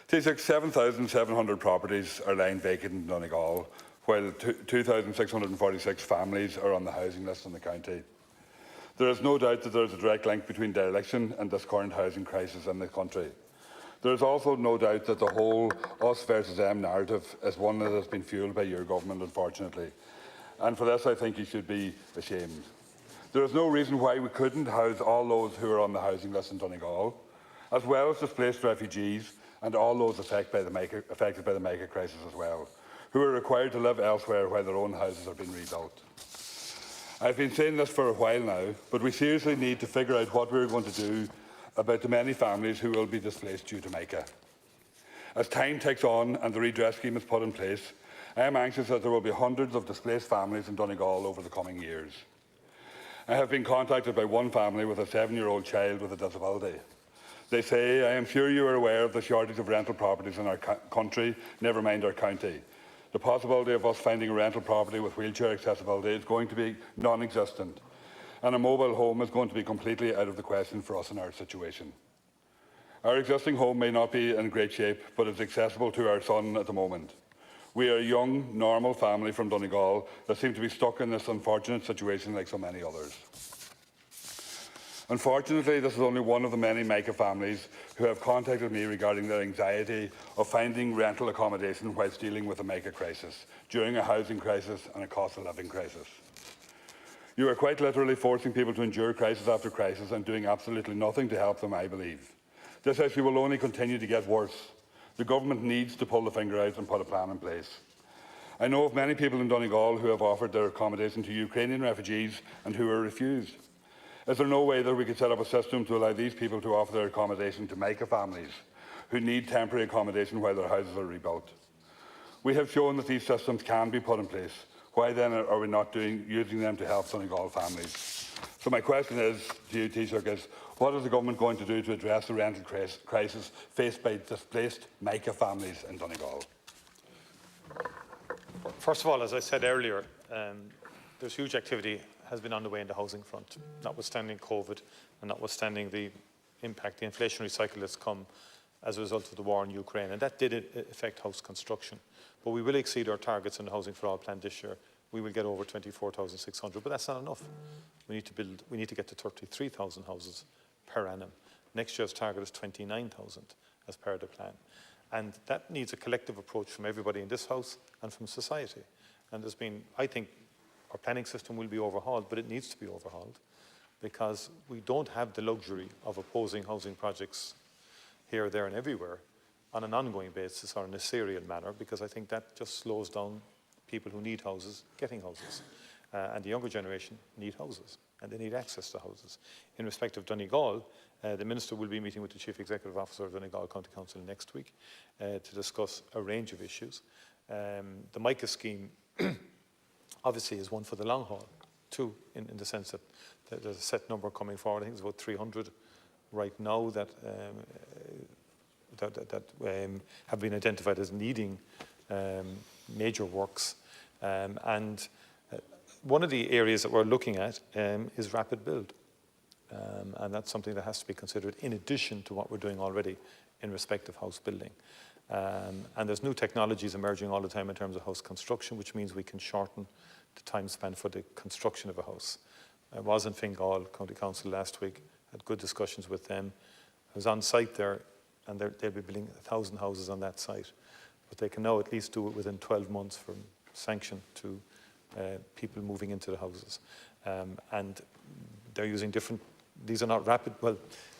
Taoiseach, 7,700 properties are lying vacant in Donegal, while 2,646 families are on the housing list in the county. There is no doubt that there is a direct link between dereliction and this current housing crisis in the country. There is also no doubt that the whole us versus them narrative is one that has been fuelled by your government, unfortunately. And for this, I think you should be ashamed. There is no reason why we couldn't house all those who are on the housing list in Donegal, as well as displaced refugees and all those affected by the mica crisis as well, who are required to live elsewhere while their own houses are being rebuilt. I've been saying this for a while now, but we seriously need to figure out what we're going to do about the many families who will be displaced due to mica. As time ticks on and the redress scheme is put in place, I am anxious that there will be hundreds of displaced families in Donegal over the coming years. I have been contacted by one family with a 7-year-old child with a disability. They say, I am sure you are aware of the shortage of rental properties in our country, never mind our county. The possibility of us finding a rental property with wheelchair accessibility is going to be non-existent, and a mobile home is going to be completely out of the question for us in our situation. Our existing home may not be in great shape, but it's accessible to our son at the moment. We are a young, normal family from Donegal that seem to be stuck in this unfortunate situation like so many others. Unfortunately, this is only one of the many mica families who have contacted me regarding their anxiety of finding rental accommodation whilst dealing with a mica crisis, during a housing crisis and a cost of living crisis. You are quite literally forcing people to endure crisis after crisis and doing absolutely nothing to help them, I believe. This issue will only continue to get worse. The government needs to pull the finger out and put a plan in place. I know of many people in Donegal who have offered their accommodation to Ukrainian refugees and who were refused. Is there no way that we could set up a system to allow these people to offer their accommodation to mica families who need temporary accommodation while their houses are rebuilt? We have shown that these systems can be put in place. Why then are we not using them to help Donegal families? So my question is to you, Taoiseach, is what is the government going to do to address the rental crisis faced by displaced mica families in Donegal? First of all, as I said earlier, there's huge activity has been underway in the housing front, notwithstanding COVID and notwithstanding the impact, the inflationary cycle that's come as a result of the war in Ukraine. And that did affect house construction. But we will exceed our targets in the Housing for All plan this year. We will get over 24,600, but that's not enough. We need to get to 33,000 houses per annum. Next year's target is 29,000 as per the plan. And that needs a collective approach from everybody in this House and from society. And there's been, I think, our planning system will be overhauled, but it needs to be overhauled because we don't have the luxury of opposing housing projects here, there and everywhere on an ongoing basis or in a serial manner, because I think that just slows down people who need houses getting houses. And the younger generation need houses and they need access to houses. In respect of Donegal, the Minister will be meeting with the Chief Executive Officer of Donegal County Council next week to discuss a range of issues. The mica scheme obviously is one for the long haul too, in the sense that there's a set number coming forward. I think it's about 300 right now that have been identified as needing major works. And one of the areas that we're looking at is rapid build. And that's something that has to be considered in addition to what we're doing already in respect of house building. And there's new technologies emerging all the time in terms of house construction, which means we can shorten the time span for the construction of a house. I was in Pringle County Council last week, had good discussions with them. I was on site there, and they'll be building 1,000 houses on that site. But they can now at least do it within 12 months from sanction to people moving into the houses. And they're using different, these are not rapid, well,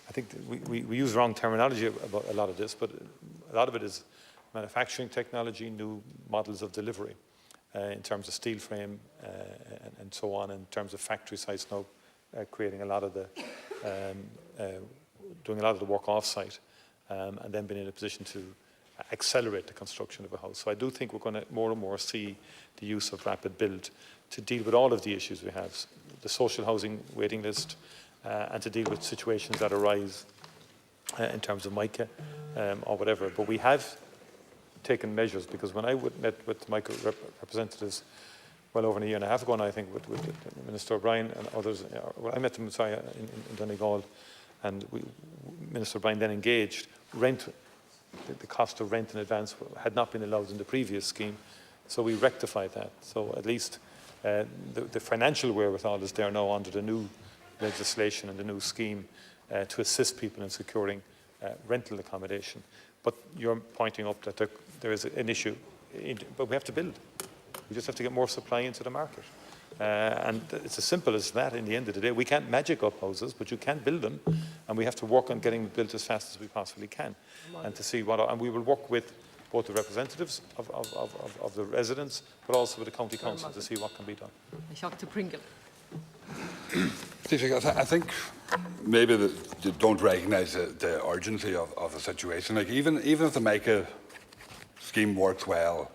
I think we use wrong terminology about a lot of this, but a lot of it is manufacturing technology, new models of delivery in terms of steel frame and so on, in terms of factory sites now creating a lot of the, doing a lot of the work off-site and then being in a position to accelerate the construction of a house. So I do think we're going to more and more see the use of rapid build to deal with all of the issues we have, the social housing waiting list, and to deal with situations that arise in terms of mica or whatever. But we have taken measures, because when I met with mica representatives well over a year and a half ago, and I think with Minister O'Brien and others, well, I met them in Donegal, and Minister Bryan then engaged, the cost of rent in advance had not been allowed in the previous scheme, so we rectified that. So at least the financial wherewithal is there now under the new legislation and the new scheme to assist people in securing rental accommodation. But you're pointing up that there is an issue, but we have to build. We just have to get more supply into the market. And it's as simple as that in the end of the day. We can't magic up houses, but you can build them, and we have to work on getting them built as fast as we possibly can. And to see and we will work with both the representatives of the residents, but also with the county council to see what can be done. To Pringle. I think maybe that you don't recognise the urgency of the situation. Like even if the mica scheme works well,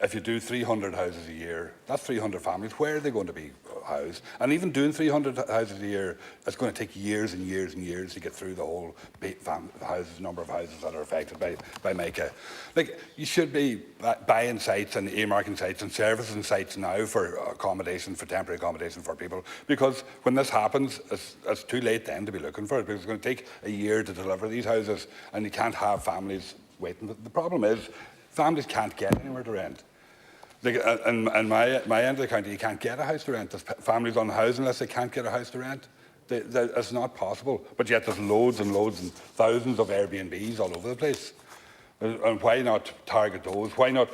if you do 300 houses a year, that's 300 families. Where are they going to be housed? And even doing 300 houses a year, it's going to take years and years and years to get through the whole number of houses that are affected by mica. Like, you should be buying sites and earmarking sites and servicing sites now for accommodation, for temporary accommodation for people, because when this happens, it's too late then to be looking for it, because it's going to take a year to deliver these houses, and you can't have families waiting. But the problem is, families can't get anywhere to rent. Like, in my end of the county, you can't get a house to rent. There's families on the housing list, they can't get a house to rent. It's not possible. But yet there's loads and loads and thousands of Airbnbs all over the place. And why not target those? Why not,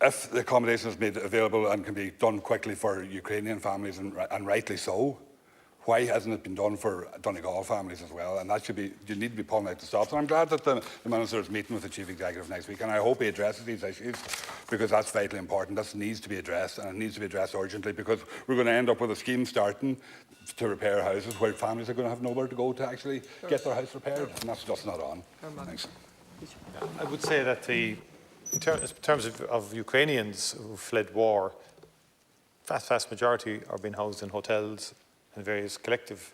if the accommodation is made available and can be done quickly for Ukrainian families, and rightly so, why hasn't it been done for Donegal families as well? And that should be, you need to be pulling out the stops. And I'm glad that the Minister is meeting with the Chief Executive next week, and I hope he addresses these issues, because that's vitally important. This needs to be addressed, and it needs to be addressed urgently, because we're going to end up with a scheme starting to repair houses where families are going to have nowhere to go to actually get their house repaired, and that's just not on. Thanks. I would say that in terms of Ukrainians who fled war, vast majority are being housed in hotels and various collective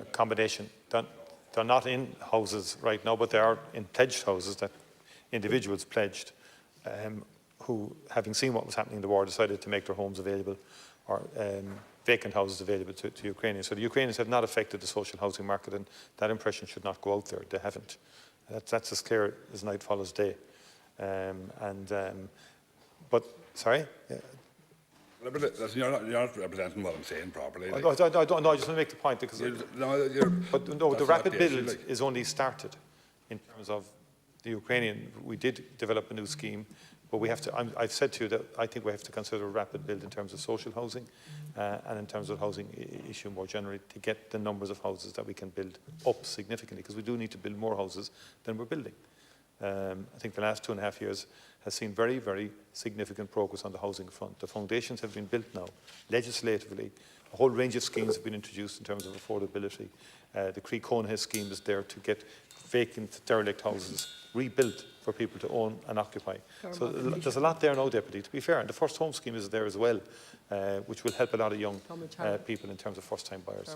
accommodation. They're not in houses right now, but they are in pledged houses that individuals pledged who, having seen what was happening in the war, decided to make their homes available, or vacant houses available to Ukrainians. So the Ukrainians have not affected the social housing market, and that impression should not go out there. They haven't. That's as clear as night follows day. But, sorry? Yeah. You're not representing what I'm saying properly. Like. I just want to make the point, because the rapid build is only started in terms of the Ukrainian. We did develop a new scheme, but we have to. I've said to you that I think we have to consider a rapid build in terms of social housing and in terms of housing issue more generally, to get the numbers of houses that we can build up significantly, because we do need to build more houses than we're building. I think the last 2.5 years has seen very, very significant progress on the housing front. The foundations have been built now, legislatively. A whole range of schemes have been introduced in terms of affordability. The Cree Conaghy scheme is there to get vacant, derelict houses rebuilt for people to own and occupy. So there's a lot there now, Deputy, to be fair. And the First Home scheme is there as well, which will help a lot of young people in terms of first-time buyers.